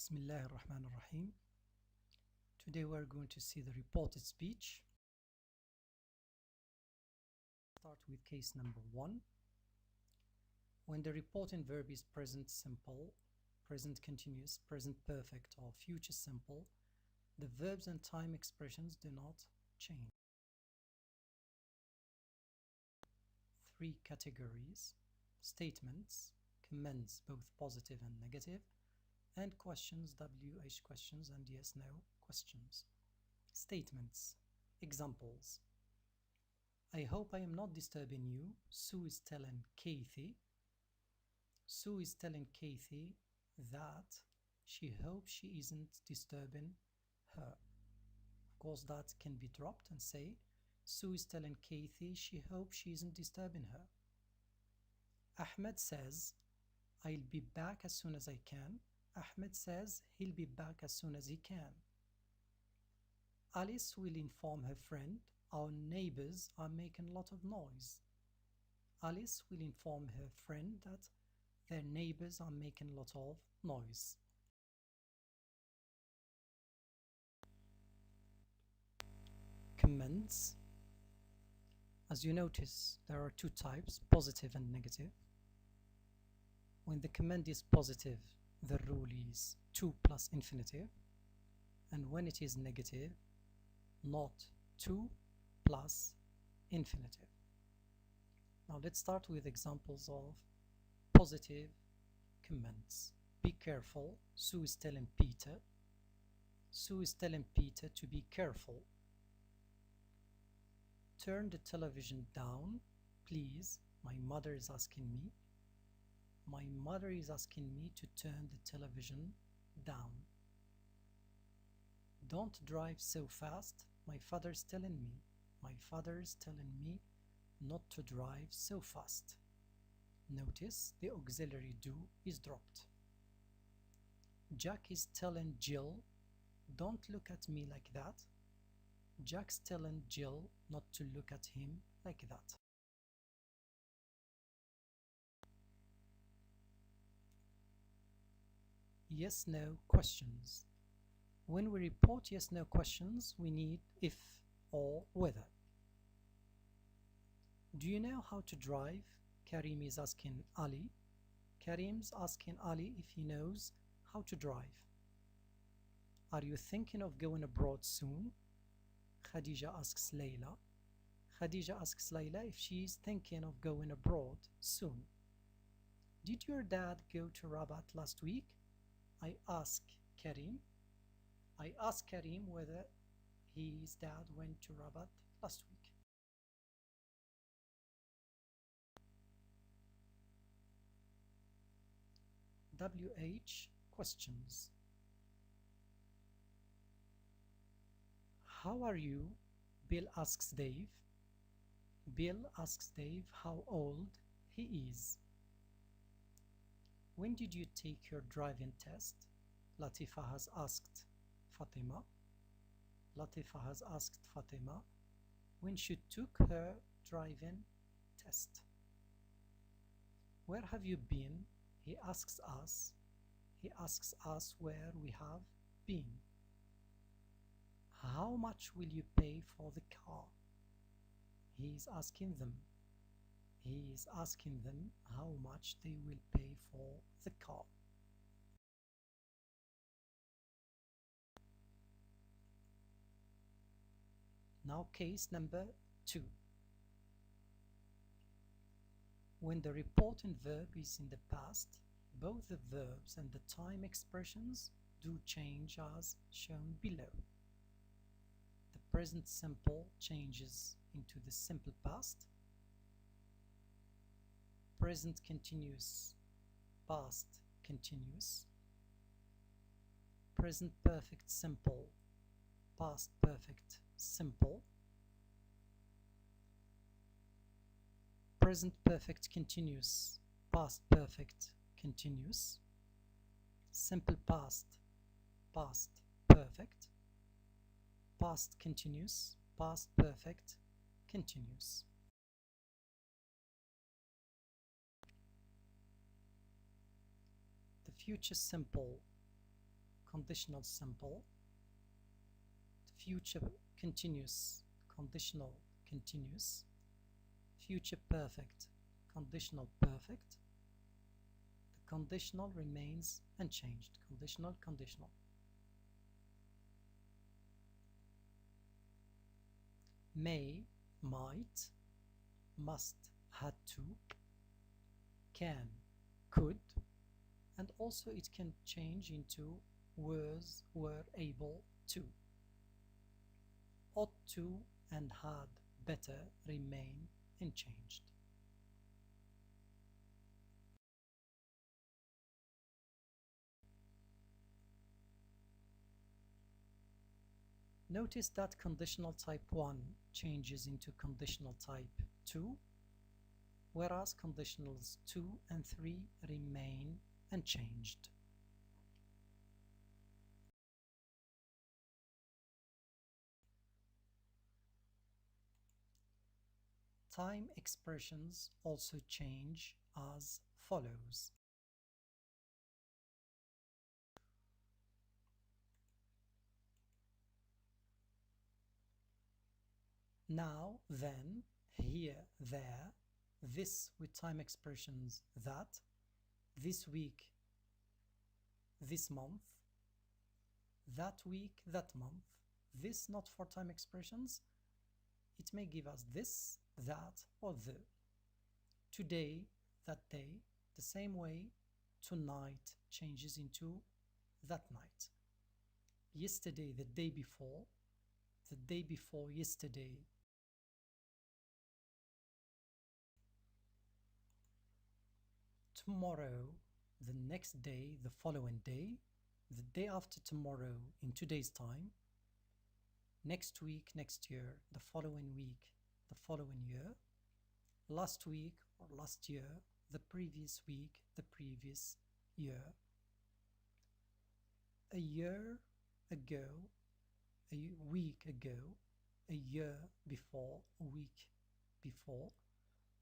Bismillah ar-Rahman ar-Rahim. Today we're going to see the reported speech. Start with case number 1. When the reporting verb is present simple, present continuous, present perfect, or future simple, the verbs and time expressions do not change. 3 categories: statements, commands both positive and negative, and questions, WH questions and yes/no questions. Statements. Examples. I hope I am not disturbing you. Sue is telling Kathy. Sue is telling Kathy that she hopes she isn't disturbing her. Of course, that can be dropped and say, Sue is telling Kathy she hopes she isn't disturbing her. Ahmed says, I'll be back as soon as I can. Ahmed says he'll be back as soon as he can. Alice will inform her friend, our neighbors are making a lot of noise. Alice will inform her friend that their neighbors are making a lot of noise. Commands. As you notice, there are 2 types, positive and negative. When the command is positive, the rule is to plus infinitive, and when it is negative, not to plus infinitive. Now let's start with examples of positive commands. Be careful. Sue is telling Peter. Sue is telling Peter to be careful. Turn the television down, please. My mother is asking me. My mother is asking me to turn the television down. Don't drive so fast. My father's telling me. My father's telling me not to drive so fast. Notice the auxiliary do is dropped. Jack is telling Jill, don't look at me like that. Jack's telling Jill not to look at him like that. Yes/no questions. When we report yes/no questions, we need if or whether. Do you know how to drive? Karim is asking Ali. Karim's asking Ali if he knows how to drive. Are you thinking of going abroad soon? Khadija asks Layla. Khadija asks Layla if she is thinking of going abroad soon. Did your dad go to Rabat last week? I ask Karim whether his dad went to Rabat last week. WH questions. How are you? Bill asks Dave. Bill asks Dave how old he is. When did you take your driving test? Latifa has asked Fatima. Latifa has asked Fatima when she took her driving test. Where have you been? He asks us. He asks us where we have been. How much will you pay for the car? He is asking them. He is asking them how much they will pay for the car. Now case number 2. When the reporting verb is in the past, both the verbs and the time expressions do change as shown below. The present simple changes into the simple past. Present continuous, past continuous. Present perfect simple, past perfect simple. Present perfect continuous, past perfect continuous. Simple past, past perfect. Past continuous, past perfect continuous. The future simple conditional simple, future continuous, conditional continuous, future perfect, conditional perfect. The conditional remains unchanged, conditional, conditional. May, might, must, had to, can, could, and also it can change into was, were able to. Ought to and had better remain unchanged. Notice that conditional type 1 changes into conditional type 2, whereas conditionals 2 and 3 remain unchanged. Time expressions also change as follows. Now, then, here, there, this with time expressions that, this week, this month, that week, that month. This not for time expressions. It may give us this, that, or the. Today, that day, the same way tonight changes into that night. Yesterday, the day before yesterday. Tomorrow, the next day, the following day, the day after tomorrow in today's time, next week, next year, the following week, the following year, last week or last year, the previous week, the previous year, a year ago, a week ago, a year before, a week before,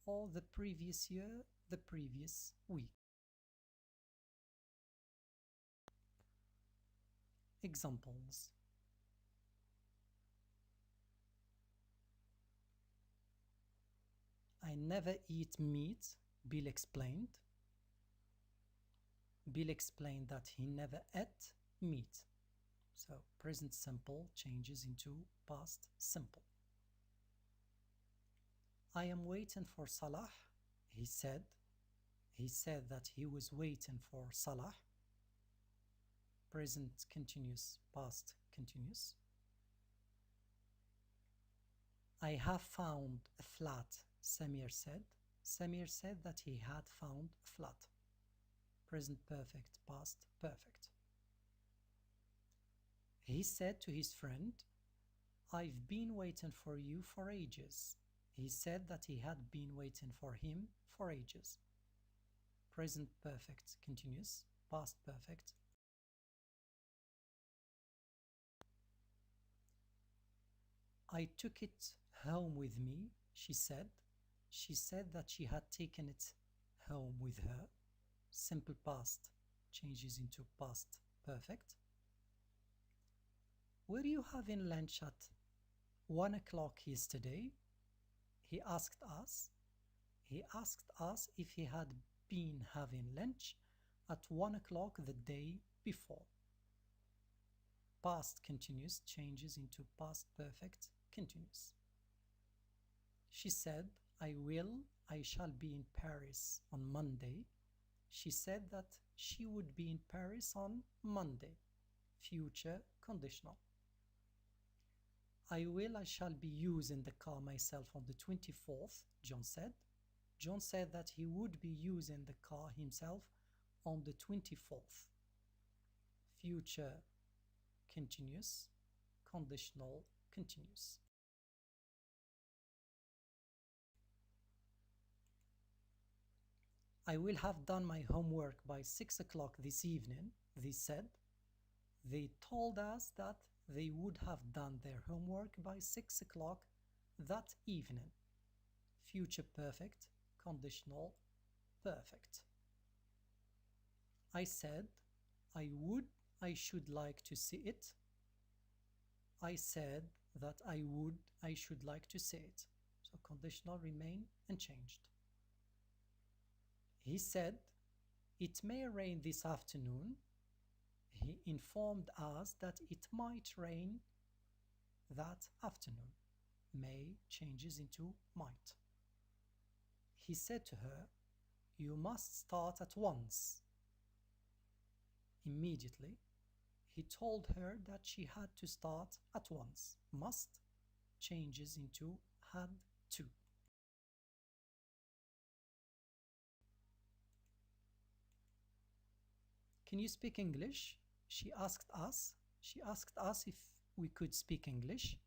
or the previous year, the previous week. Examples. I never eat meat, Bill explained. Bill explained that he never ate meat. So present simple changes into past simple. I am waiting for Salah, he said. He said that he was waiting for Salah. Present continuous, past continuous. I have found a flat, Samir said. Samir said that he had found a flat. Present perfect, past perfect. He said to his friend, I've been waiting for you for ages. He said that he had been waiting for him for ages. Present perfect continuous, past perfect. I took it home with me, she said. She said that she had taken it home with her. Simple past changes into past perfect. Were you having lunch at 1 o'clock yesterday? He asked us. He asked us if he had been having lunch at 1 o'clock the day before. Past continuous changes into past perfect continuous. She said, I shall be in Paris on Monday. She said that she would be in Paris on Monday. Future conditional. I shall be using the car myself on the 24th, John said. John said that he would be using the car himself on the 24th. Future continuous, conditional continuous. I will have done my homework by 6 o'clock this evening, they said. They told us that they would have done their homework by 6 o'clock that evening. Future perfect, conditional perfect. I said I would I should like to see it. I said that I should like to see it. So conditional remain unchanged. He said, it may rain this afternoon. He informed us that it might rain that afternoon. May changes into might. He said to her, you must start at once. Immediately, he told her that she had to start at once. Must changes into had to. Can you speak English? She asked us. She asked us if we could speak English.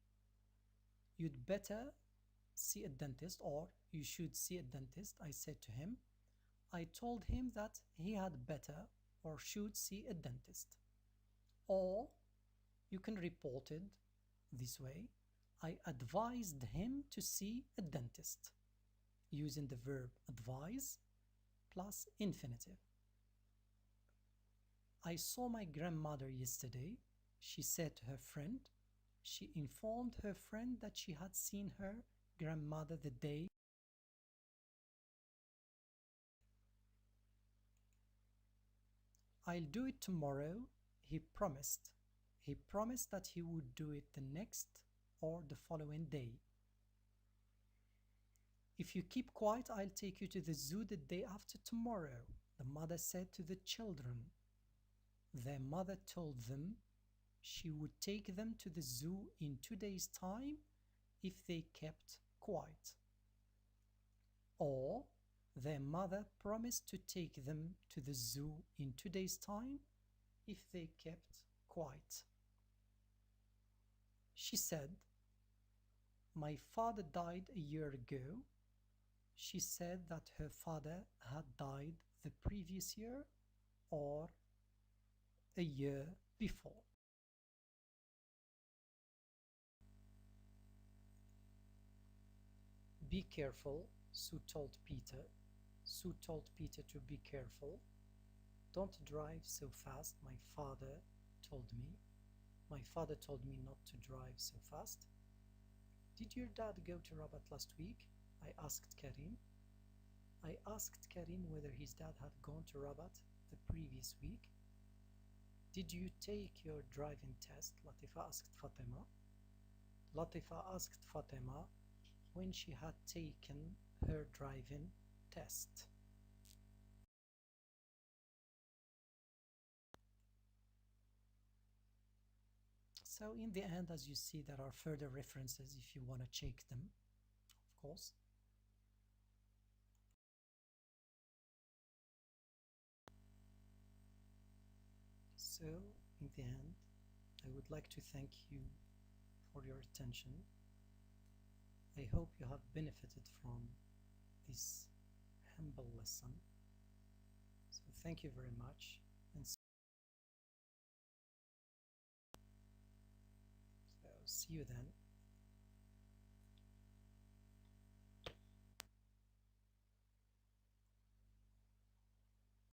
You'd better see a dentist, or you should see a dentist, I said to him. I told him that he had better or should see a dentist. Or you can report it this way. I advised him to see a dentist, using the verb advise plus infinitive. I saw my grandmother yesterday, she said to her friend. She informed her friend that she had seen her grandmother the day. I'll do it tomorrow, he promised. He promised that he would do it the next or the following day. If you keep quiet, I'll take you to the zoo the day after tomorrow, the mother said to the children. Their mother told them she would take them to the zoo in 2 days' time if they kept quiet. Or their mother promised to take them to the zoo in 2 days' time if they kept quiet. She said, my father died a year ago. She said that her father had died the previous year or a year before. Be careful, Sue told Peter. Sue told Peter to be careful. Don't drive so fast, my father told me. My father told me not to drive so fast. Did your dad go to Rabat last week? I asked Karim. I asked Karim whether his dad had gone to Rabat the previous week. Did you take your driving test? Latifa asked Fatima. Latifa asked Fatima when she had taken her driving test. So in the end, as you see, there are further references if you want to check them, of course. So in the end, I would like to thank you for your attention. I hope you have benefited from this humble lesson. So thank you very much, and so see you then.